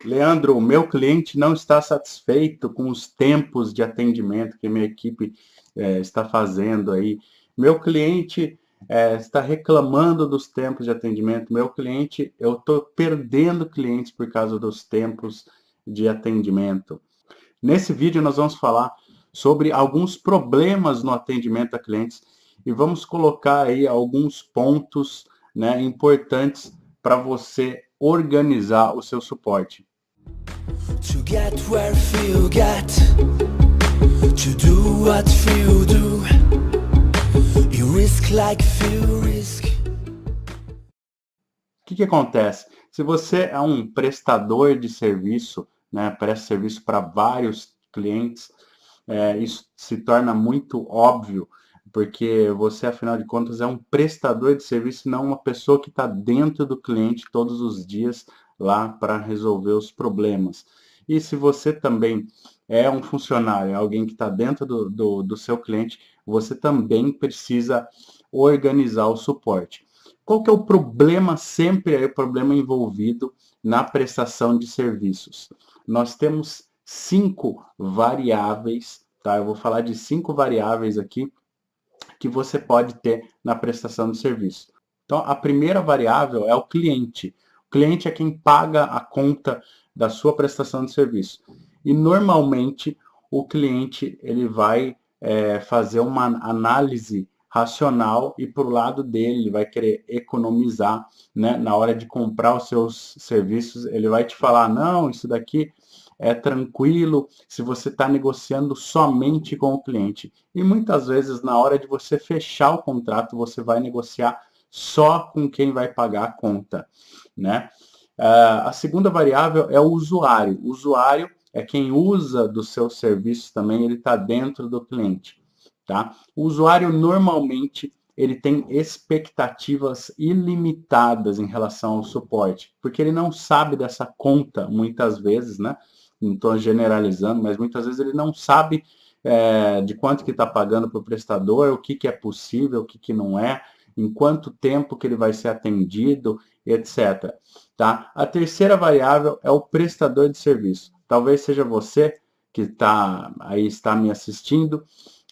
Leandro, o meu cliente não está satisfeito com os tempos de atendimento que minha equipe está fazendo aí. Meu cliente está reclamando dos tempos de atendimento. Meu cliente, eu estou perdendo clientes por causa dos tempos de atendimento. Nesse vídeo nós vamos falar sobre alguns problemas no atendimento a clientes e vamos colocar aí alguns pontos, né, importantes para você organizar o seu suporte. To get where few get, to do what few do, you risk like few risk. O que acontece? Se você é um prestador de serviço, né, presta serviço para vários clientes, isso se torna muito óbvio, porque você, afinal de contas, é um prestador de serviço, não uma pessoa que está dentro do cliente todos os dias lá para resolver os problemas. E se você também é um funcionário, alguém que está dentro do seu cliente, você também precisa organizar o suporte. Qual que é o problema sempre aí, o problema envolvido na prestação de serviços? Nós temos 5 variáveis, tá? Eu vou falar de 5 variáveis aqui que você pode ter na prestação de serviço. Então, a primeira variável é o cliente. O cliente é quem paga a conta da sua prestação de serviço. E normalmente o cliente ele vai fazer uma análise racional e para o lado dele ele vai querer economizar, né? Na hora de comprar os seus serviços, ele vai te falar, não, isso daqui é tranquilo se você está negociando somente com o cliente. E muitas vezes, na hora de você fechar o contrato, você vai negociar só com quem vai pagar a conta, né? A segunda variável é o usuário. O usuário é quem usa dos seus serviços também, ele está dentro do cliente, tá? O usuário normalmente ele tem expectativas ilimitadas em relação ao suporte, porque ele não sabe dessa conta muitas vezes, né? Não estou generalizando, mas muitas vezes ele não sabe de quanto que está pagando para o prestador, o que, que é possível, o que, que não é, em quanto tempo que ele vai ser atendido, etc. Tá? A terceira variável é o prestador de serviço. Talvez seja você que está me assistindo,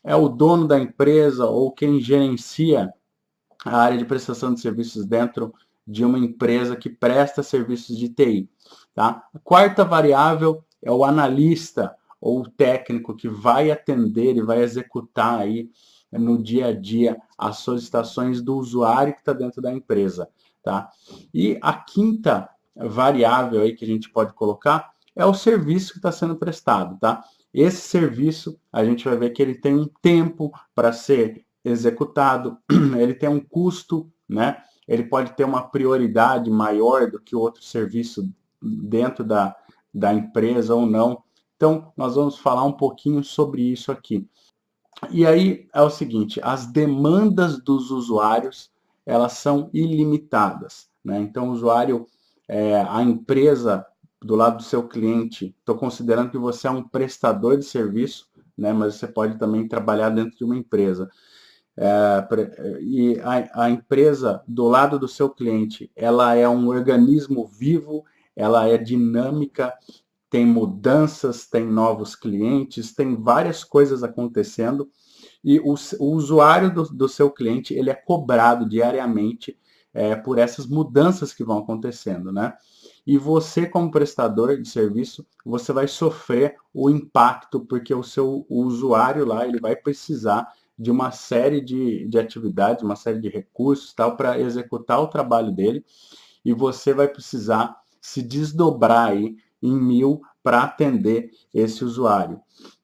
é o dono da empresa ou quem gerencia a área de prestação de serviços dentro de uma empresa que presta serviços de TI. Tá? A quarta variável é o analista ou o técnico que vai atender e vai executar aí no dia a dia as solicitações do usuário que está dentro da empresa. Tá? E a quinta variável aí que a gente pode colocar é o serviço que está sendo prestado. Tá? Esse serviço, a gente vai ver que ele tem um tempo para ser executado, ele tem um custo, né? Ele pode ter uma prioridade maior do que outro serviço dentro da empresa ou não. Então, nós vamos falar um pouquinho sobre isso aqui. E aí é o seguinte, as demandas dos usuários, elas são ilimitadas, né? Então, o usuário, a empresa do lado do seu cliente, estou considerando que você é um prestador de serviço, né? Mas você pode também trabalhar dentro de uma empresa. E a empresa do lado do seu cliente, ela é um organismo vivo, ela é dinâmica, tem mudanças, tem novos clientes, tem várias coisas acontecendo e o usuário do seu cliente ele é cobrado diariamente por essas mudanças que vão acontecendo, né? E você, como prestador de serviço, você vai sofrer o impacto, porque o usuário lá ele vai precisar de uma série de atividades, uma série de recursos tal, para executar o trabalho dele, e você vai precisar se desdobrar aí em 1000 para atender esse usuário.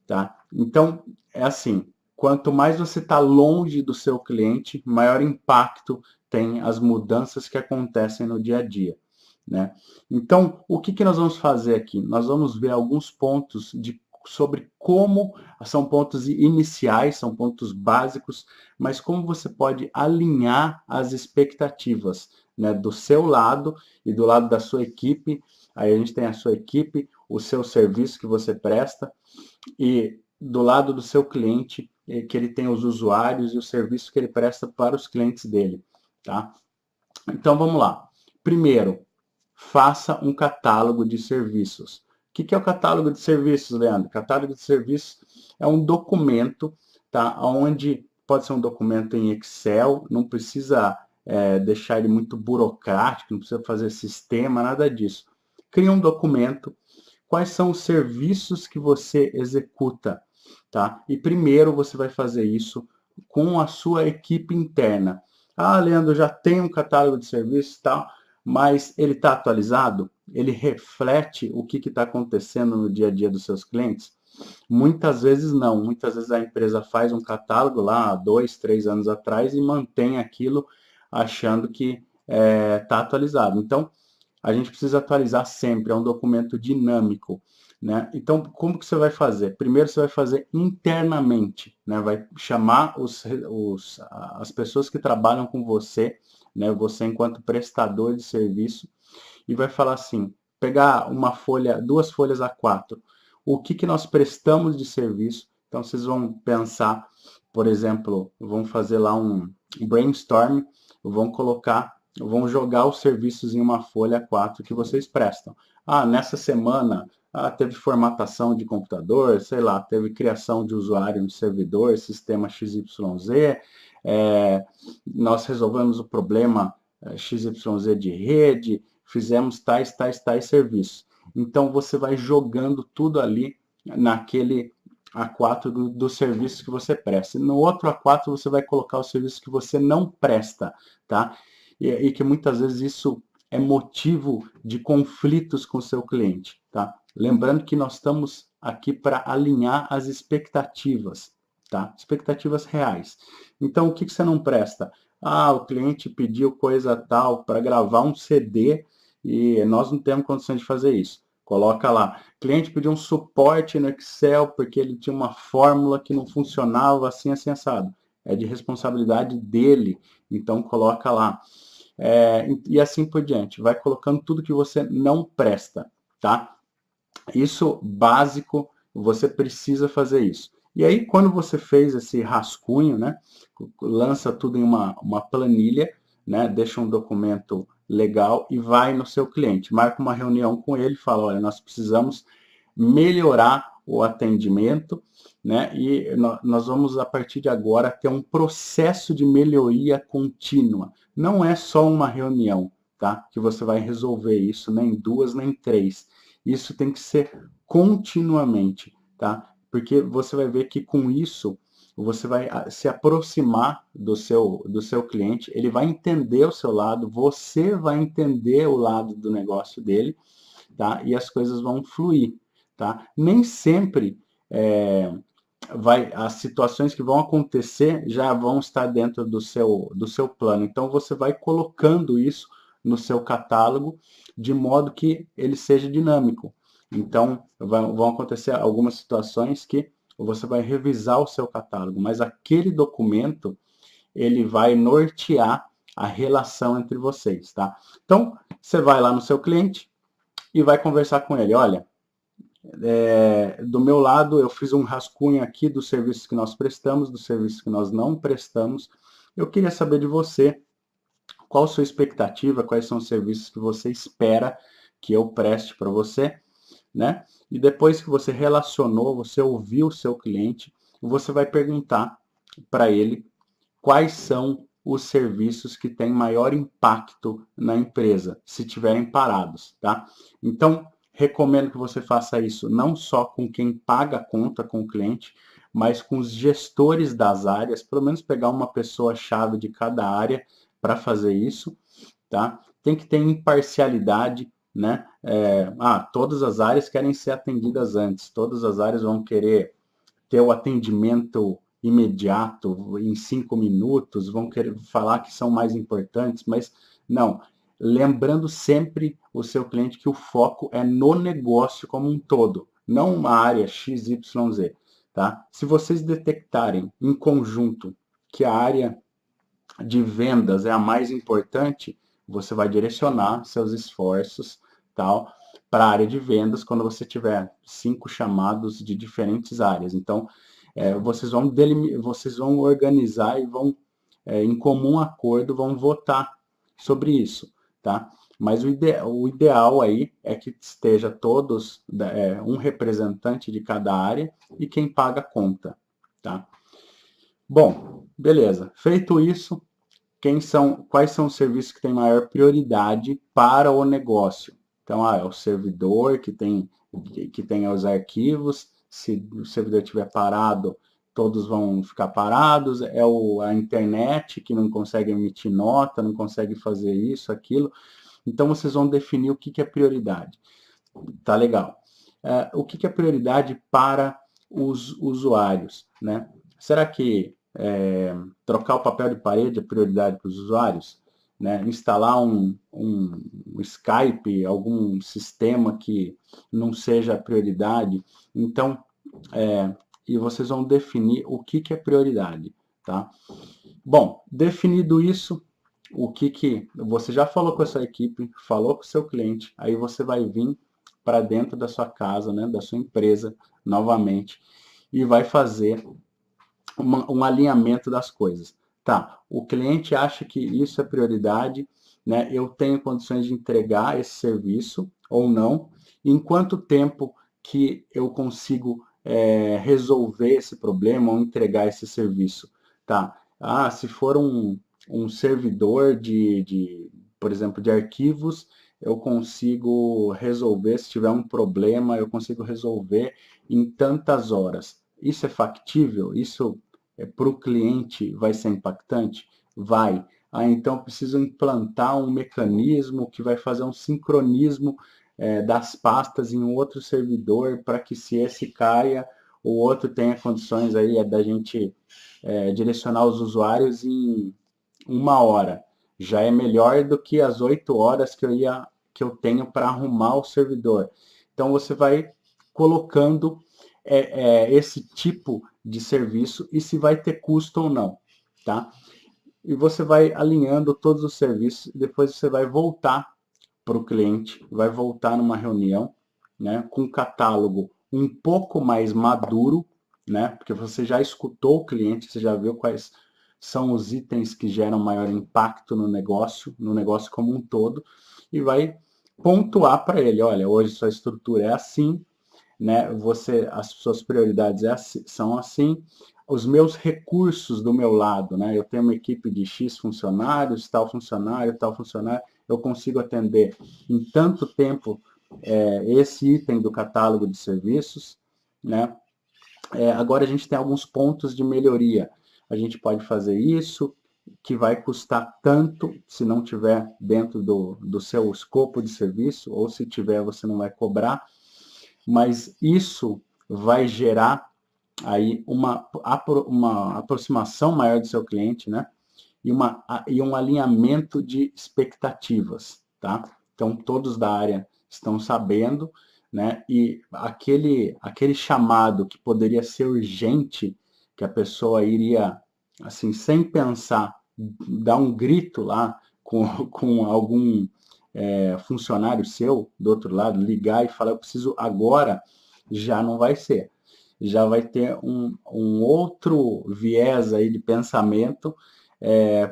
Tá? Então, é assim, quanto mais você está longe do seu cliente, maior impacto tem as mudanças que acontecem no dia a dia. Né? Então, o que nós vamos fazer aqui? Nós vamos ver alguns pontos sobre como, são pontos iniciais, são pontos básicos, mas como você pode alinhar as expectativas, né, do seu lado e do lado da sua equipe. Aí a gente tem a sua equipe, o seu serviço que você presta, e do lado do seu cliente, que ele tem os usuários e o serviço que ele presta para os clientes dele. Tá? Então vamos lá. Primeiro, faça um catálogo de serviços. O que é o catálogo de serviços, Leandro? Catálogo de serviços é um documento, tá? Onde pode ser um documento em Excel, não precisa deixar ele muito burocrático, não precisa fazer sistema, nada disso. Cria um documento, quais são os serviços que você executa, tá? E primeiro você vai fazer isso com a sua equipe interna. Ah, Leandro, eu já tenho um catálogo de serviços e tal, mas ele está atualizado? Ele reflete o que está acontecendo no dia a dia dos seus clientes? Muitas vezes não. Muitas vezes a empresa faz um catálogo lá há 2, 3 anos atrás e mantém aquilo achando que está atualizado. Então, a gente precisa atualizar sempre, é um documento dinâmico, né? Então, como que você vai fazer? Primeiro você vai fazer internamente, né? Vai chamar as pessoas que trabalham com você, né? Você enquanto prestador de serviço, e vai falar assim, pegar uma folha, 2 folhas A4, o que nós prestamos de serviço. Então, vocês vão pensar, por exemplo, vão fazer lá um brainstorm, vão jogar os serviços em uma folha A4 que vocês prestam. Ah, nessa semana teve formatação de computador, sei lá, teve criação de usuário no servidor, sistema XYZ, nós resolvemos o problema XYZ de rede, fizemos tais serviços. Então, você vai jogando tudo ali naquele A4 dos serviços que você presta. E no outro A4 você vai colocar os serviços que você não presta, tá? E que muitas vezes isso é motivo de conflitos com o seu cliente, tá? Lembrando que nós estamos aqui para alinhar as expectativas, tá? Expectativas reais. Então, o que você não presta? Ah, o cliente pediu coisa tal para gravar um CD e nós não temos condições de fazer isso. Coloca lá, cliente pediu um suporte no Excel porque ele tinha uma fórmula que não funcionava assim, assim, assado. É de responsabilidade dele, então coloca lá. E assim por diante, vai colocando tudo que você não presta, tá? Isso básico, você precisa fazer isso. E aí, quando você fez esse rascunho, né, lança tudo em uma planilha, né, deixa um documento legal e vai no seu cliente. Marca uma reunião com ele e fala, olha, nós precisamos melhorar o atendimento, né, e nós vamos, a partir de agora, ter um processo de melhoria contínua. Não é só uma reunião, tá, que você vai resolver isso, nem 2, nem 3. Isso tem que ser continuamente, tá? Porque você vai ver que com isso você vai se aproximar do seu cliente, ele vai entender o seu lado, você vai entender o lado do negócio dele, tá? E as coisas vão fluir, tá? Nem sempre as situações que vão acontecer já vão estar dentro do seu plano. Então você vai colocando isso no seu catálogo de modo que ele seja dinâmico. Então vão acontecer algumas situações que você vai revisar o seu catálogo, mas aquele documento ele vai nortear a relação entre vocês, tá? Então você vai lá no seu cliente e vai conversar com ele. Olha, do meu lado, eu fiz um rascunho aqui dos serviços que nós prestamos, dos serviços que nós não prestamos. Eu queria saber de você, qual a sua expectativa, quais são os serviços que você espera que eu preste para você, né? E depois que você relacionou, você ouviu o seu cliente, você vai perguntar para ele quais são os serviços que têm maior impacto na empresa, se tiverem parados, tá? Então, recomendo que você faça isso não só com quem paga a conta com o cliente, mas com os gestores das áreas, pelo menos pegar uma pessoa-chave de cada área para fazer isso, tá? Tem que ter imparcialidade, né? Todas as áreas querem ser atendidas antes, todas as áreas vão querer ter o atendimento imediato, em 5 minutos, vão querer falar que são mais importantes, mas não. Lembrando sempre o seu cliente que o foco é no negócio como um todo, não uma área XYZ, tá? Se vocês detectarem em conjunto que a área de vendas é a mais importante, você vai direcionar seus esforços, tal, para a área de vendas quando você tiver 5 chamados de diferentes áreas. Então, vocês vão organizar e vão, em comum acordo, vão votar sobre isso, tá? Mas o ideal aí é que esteja todos, um representante de cada área e quem paga a conta, tá? Bom, beleza. Feito isso, quais são os serviços que têm maior prioridade para o negócio? Então, é o servidor que tem os arquivos, se o servidor estiver parado, todos vão ficar parados, a internet que não consegue emitir nota, não consegue fazer isso, aquilo. Então, vocês vão definir o que é prioridade. Tá legal. O que é prioridade para os usuários, né? Será que trocar o papel de parede é prioridade para os usuários? Né? Instalar um Skype, algum sistema que não seja prioridade? Então, e vocês vão definir o que é prioridade, tá? Bom, definido isso, o que você já falou com a sua equipe, falou com o seu cliente, aí você vai vir para dentro da sua casa, né, da sua empresa, novamente, e vai fazer um alinhamento das coisas. Tá, o cliente acha que isso é prioridade, né, eu tenho condições de entregar esse serviço ou não, em quanto tempo que eu consigo resolver esse problema ou entregar esse serviço, tá? Se for um servidor por exemplo, de arquivos, eu consigo resolver, se tiver um problema, eu consigo resolver em tantas horas. Isso é factível? Isso para o cliente vai ser impactante? Vai. Então eu preciso implantar um mecanismo que vai fazer um sincronismo das pastas em um outro servidor para que se esse caia, o outro tenha condições aí da gente direcionar os usuários em 1 hora. Já é melhor do que as 8 horas que eu tenho para arrumar o servidor. Então você vai colocando esse tipo de serviço e se vai ter custo ou não, tá? E você vai alinhando todos os serviços e depois você vai voltar para o cliente, vai voltar numa reunião, né, com um catálogo um pouco mais maduro, né, porque você já escutou o cliente, você já viu quais são os itens que geram maior impacto no negócio como um todo, e vai pontuar para ele, olha, hoje sua estrutura é assim, né, as suas prioridades são assim, os meus recursos do meu lado, né, eu tenho uma equipe de X funcionários, tal funcionário, eu consigo atender em tanto tempo esse item do catálogo de serviços, né? Agora a gente tem alguns pontos de melhoria. A gente pode fazer isso, que vai custar tanto, se não tiver dentro do seu escopo de serviço, ou se tiver, você não vai cobrar, mas isso vai gerar aí uma aproximação maior do seu cliente, né? E um alinhamento de expectativas, tá? Então, todos da área estão sabendo, né? E aquele chamado que poderia ser urgente, que a pessoa iria, assim, sem pensar, dar um grito lá com algum funcionário seu do outro lado, ligar e falar, eu preciso agora, já não vai ser. Já vai ter um outro viés aí de pensamento,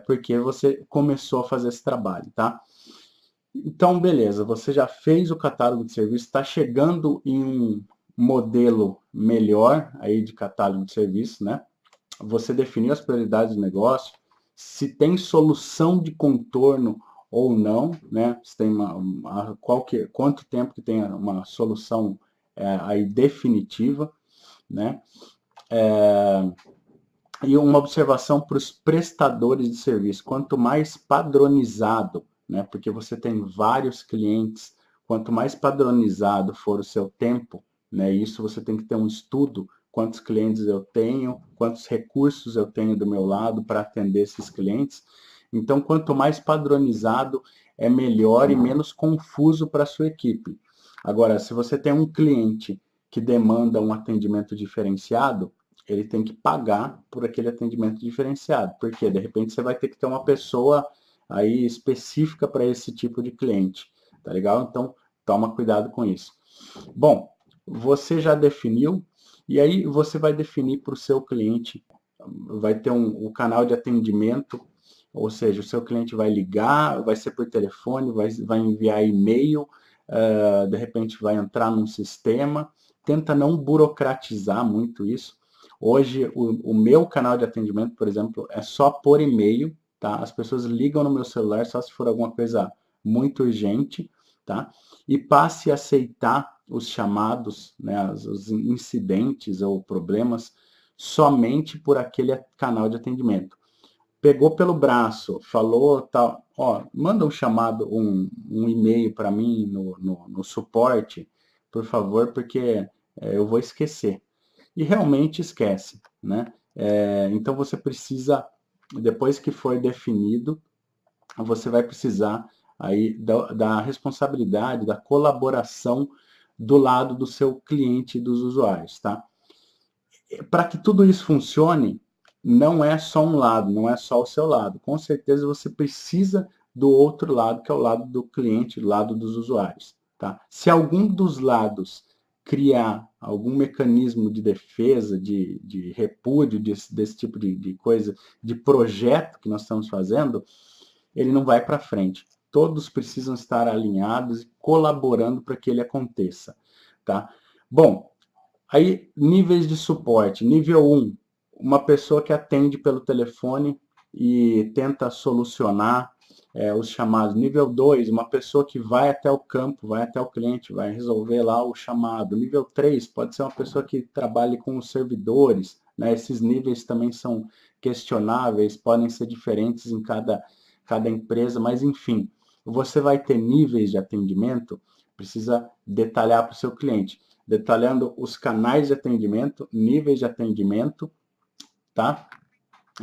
porque você começou a fazer esse trabalho, tá? Então, beleza, você já fez o catálogo de serviço, está chegando em um modelo melhor aí de catálogo de serviço, né? Você definiu as prioridades do negócio, se tem solução de contorno ou não, né? Se tem quanto tempo que tem uma solução aí definitiva, né? E uma observação para os prestadores de serviço, quanto mais padronizado, né? Porque você tem vários clientes, quanto mais padronizado for o seu tempo, né? Isso você tem que ter um estudo, quantos clientes eu tenho, quantos recursos eu tenho do meu lado para atender esses clientes. Então, quanto mais padronizado, é melhor e menos confuso para a sua equipe. Agora, se você tem um cliente que demanda um atendimento diferenciado, ele tem que pagar por aquele atendimento diferenciado. Porque, de repente, você vai ter que ter uma pessoa aí específica para esse tipo de cliente, tá legal? Então, toma cuidado com isso. Bom, você já definiu, e aí você vai definir para o seu cliente, vai ter o canal de atendimento ou seja, o seu cliente vai ligar, vai ser por telefone, vai enviar e-mail, de repente vai entrar num sistema. Tenta não burocratizar muito isso. Hoje, o meu canal de atendimento, por exemplo, é só por e-mail, tá? As pessoas ligam no meu celular só se for alguma coisa muito urgente, tá? E passe a aceitar os chamados, né, os incidentes ou problemas somente por aquele canal de atendimento. Pegou pelo braço, falou tal, ó, manda um chamado, um e-mail para mim no suporte, por favor, porque eu vou esquecer. E realmente esquece, né? Então você precisa, depois que for definido, você vai precisar aí da responsabilidade, da colaboração do lado do seu cliente e dos usuários, tá? Para que tudo isso funcione, não é só um lado, não é só o seu lado. Com certeza você precisa do outro lado, que é o lado do cliente, o lado dos usuários, tá? Se algum dos lados criar algum mecanismo de defesa, de repúdio desse tipo de coisa, de projeto que nós estamos fazendo, ele não vai para frente. Todos precisam estar alinhados e colaborando para que ele aconteça, tá? Bom, aí níveis de suporte. Nível 1, uma pessoa que atende pelo telefone e tenta solucionar os chamados. Nível 2, uma pessoa que vai até o campo, vai até o cliente, vai resolver lá o chamado. Nível 3, pode ser uma pessoa que trabalhe com os servidores, né? Esses níveis também são questionáveis, podem ser diferentes em cada empresa, mas enfim, você vai ter níveis de atendimento, precisa detalhar para o seu cliente, detalhando os canais de atendimento, níveis de atendimento, tá?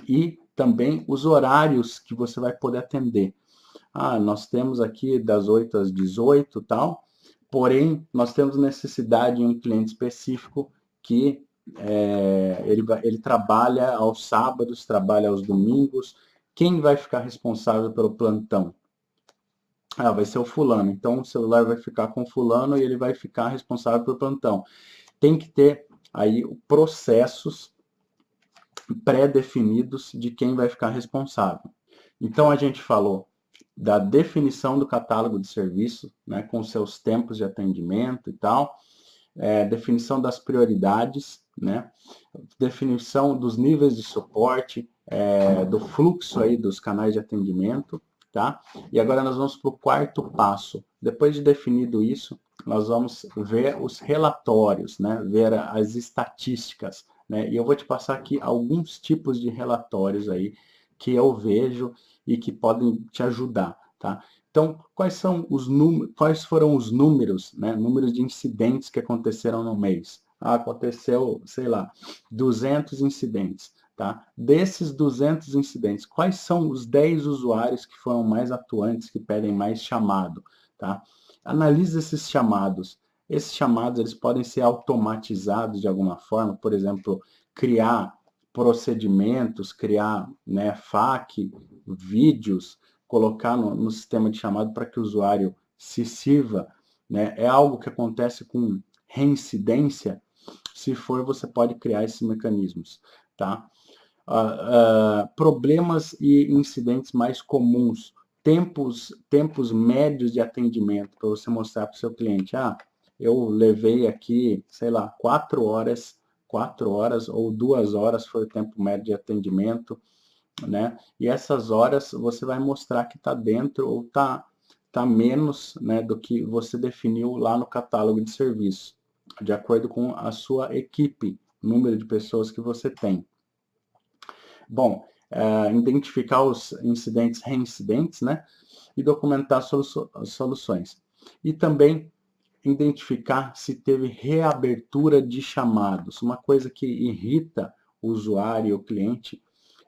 E também os horários que você vai poder atender. Nós temos aqui das 8 às 18 tal, porém nós temos necessidade em um cliente específico que ele trabalha aos sábados, trabalha aos domingos. Quem vai ficar responsável pelo plantão? Vai ser o fulano. Então o celular vai ficar com o fulano e ele vai ficar responsável pelo plantão. Tem que ter aí processos pré-definidos de quem vai ficar responsável. Então a gente falou da definição do catálogo de serviço, né, com seus tempos de atendimento e tal, definição das prioridades, né, definição dos níveis de suporte, do fluxo aí dos canais de atendimento, tá? E agora nós vamos para o quarto passo. Depois de definido isso, nós vamos ver os relatórios, né, ver as estatísticas, né? E eu vou te passar aqui alguns tipos de relatórios aí que eu vejo e que podem te ajudar, tá? Então, quais foram os números, né? Números de incidentes que aconteceram no mês? Aconteceu, sei lá, 200 incidentes, tá? Desses 200 incidentes, quais são os 10 usuários que foram mais atuantes, que pedem mais chamado, tá? Analise esses chamados. Esses chamados, eles podem ser automatizados de alguma forma, por exemplo, criar procedimentos, criar, né, FAQ, vídeos, colocar no sistema de chamado para que o usuário se sirva, né? É algo que acontece com reincidência. Se for, você pode criar esses mecanismos, tá? Problemas e incidentes mais comuns, tempos médios de atendimento, para você mostrar para o seu cliente, eu levei aqui, sei lá, 4 horas ou 2 horas foi o tempo médio de atendimento, né? E essas horas você vai mostrar que está dentro ou está menos, né, do que você definiu lá no catálogo de serviço, de acordo com a sua equipe, número de pessoas que você tem. Bom, identificar os incidentes reincidentes, né? E documentar soluções. E também identificar se teve reabertura de chamados. Uma coisa que irrita o usuário e o cliente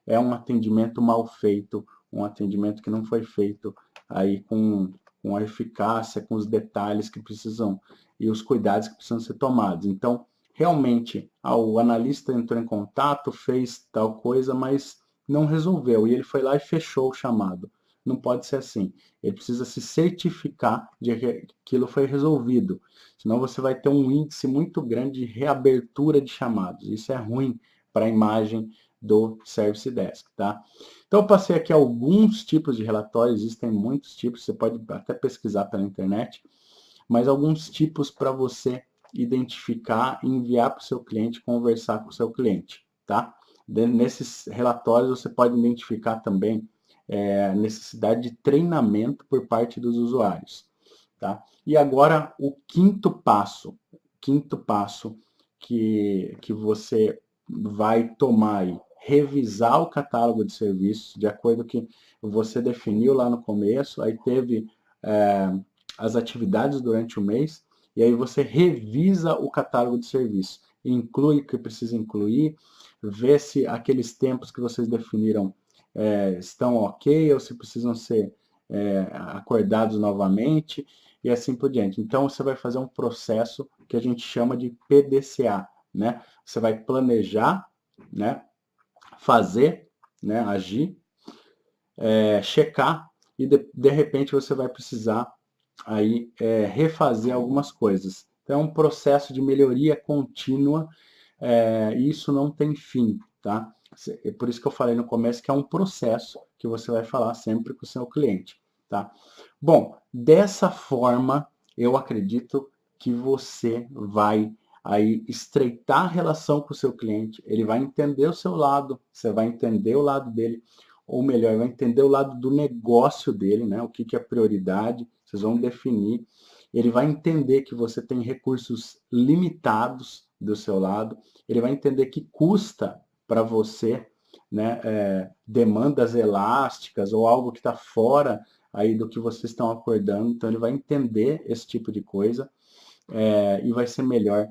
é um atendimento mal feito, um atendimento que não foi feito aí com a eficácia, com os detalhes que precisam e os cuidados que precisam ser tomados. Então, realmente, o analista entrou em contato, fez tal coisa, mas não resolveu, e ele foi lá e fechou o chamado. Não pode ser assim. Ele precisa se certificar de que aquilo foi resolvido. Senão você vai ter um índice muito grande de reabertura de chamados. Isso é ruim para a imagem do Service Desk, tá? Então eu passei aqui alguns tipos de relatórios, existem muitos tipos, você pode até pesquisar pela internet, mas alguns tipos para você identificar e enviar para o seu cliente, conversar com o seu cliente, tá? Nesses relatórios você pode identificar também necessidade de treinamento por parte dos usuários, tá? E agora o quinto passo que você vai tomar aí, revisar o catálogo de serviços de acordo com o que você definiu lá no começo, aí teve as atividades durante o mês, e aí você revisa o catálogo de serviços, inclui o que precisa incluir, vê se aqueles tempos que vocês definiram estão ok, ou se precisam ser acordados novamente, e assim por diante. Então, você vai fazer um processo que a gente chama de PDCA, né? Você vai planejar, né? Fazer, né? Agir, checar, e de repente você vai precisar aí refazer algumas coisas. Então, é um processo de melhoria contínua, e isso não tem fim, tá? Por isso que eu falei no começo que é um processo que você vai falar sempre com o seu cliente, tá? Bom, dessa forma, eu acredito que você vai aí estreitar a relação com o seu cliente, ele vai entender o seu lado, você vai entender o lado dele, ou melhor, vai entender o lado do negócio dele, né? O que é prioridade, vocês vão definir. Ele vai entender que você tem recursos limitados do seu lado, ele vai entender que custa para você, né, demandas elásticas ou algo que está fora aí do que vocês estão acordando, então ele vai entender esse tipo de coisa e vai ser melhor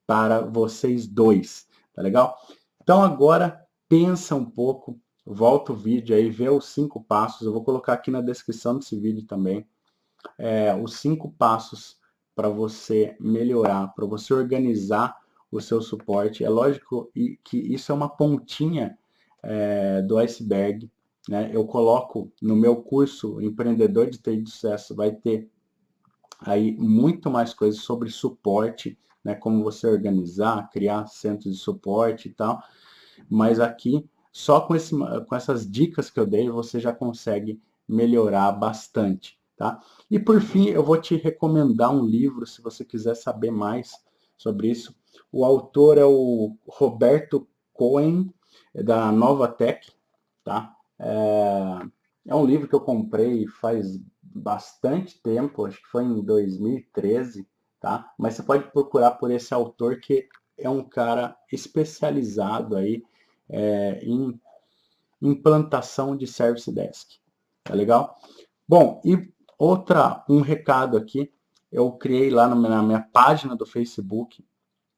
para vocês dois, tá legal? Então agora pensa um pouco, volta o vídeo aí, vê os 5 passos, eu vou colocar aqui na descrição desse vídeo também, os 5 passos para você melhorar, para você organizar o seu suporte. É lógico que isso é uma pontinha do iceberg, né? Eu coloco no meu curso Empreendedor de TI de Sucesso, vai ter aí muito mais coisas sobre suporte, né? Como você organizar, criar centros de suporte e tal, mas aqui, só com essas dicas que eu dei, você já consegue melhorar bastante, tá? E por fim, eu vou te recomendar um livro, se você quiser saber mais sobre isso. O autor é o Roberto Cohen, da Novatec, tá? É um livro que eu comprei faz bastante tempo, acho que foi em 2013, tá? Mas você pode procurar por esse autor, que é um cara especializado aí em implantação de Service Desk, tá legal? Bom, e um recado aqui, eu criei lá na minha página do Facebook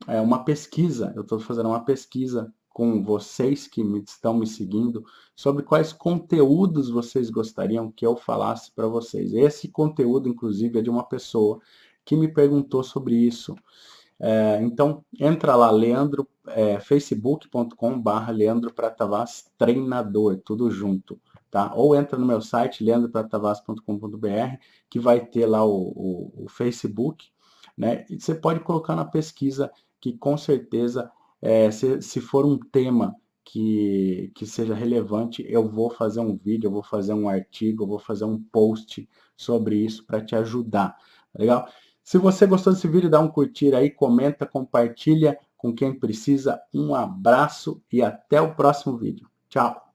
uma pesquisa, eu estou fazendo uma pesquisa com vocês que estão me seguindo, sobre quais conteúdos vocês gostariam que eu falasse para vocês. Esse conteúdo, inclusive, é de uma pessoa que me perguntou sobre isso. Então, entra lá, facebook.com/Leandro Pratavas Treinador, tudo junto, tá? Ou entra no meu site, leandropratavas.com.br, que vai ter lá o Facebook, né? E você pode colocar na pesquisa, que com certeza, se for um tema que seja relevante, eu vou fazer um vídeo, eu vou fazer um artigo, eu vou fazer um post sobre isso para te ajudar, tá legal? Se você gostou desse vídeo, dá um curtir aí, comenta, compartilha com quem precisa. Um abraço e até o próximo vídeo. Tchau!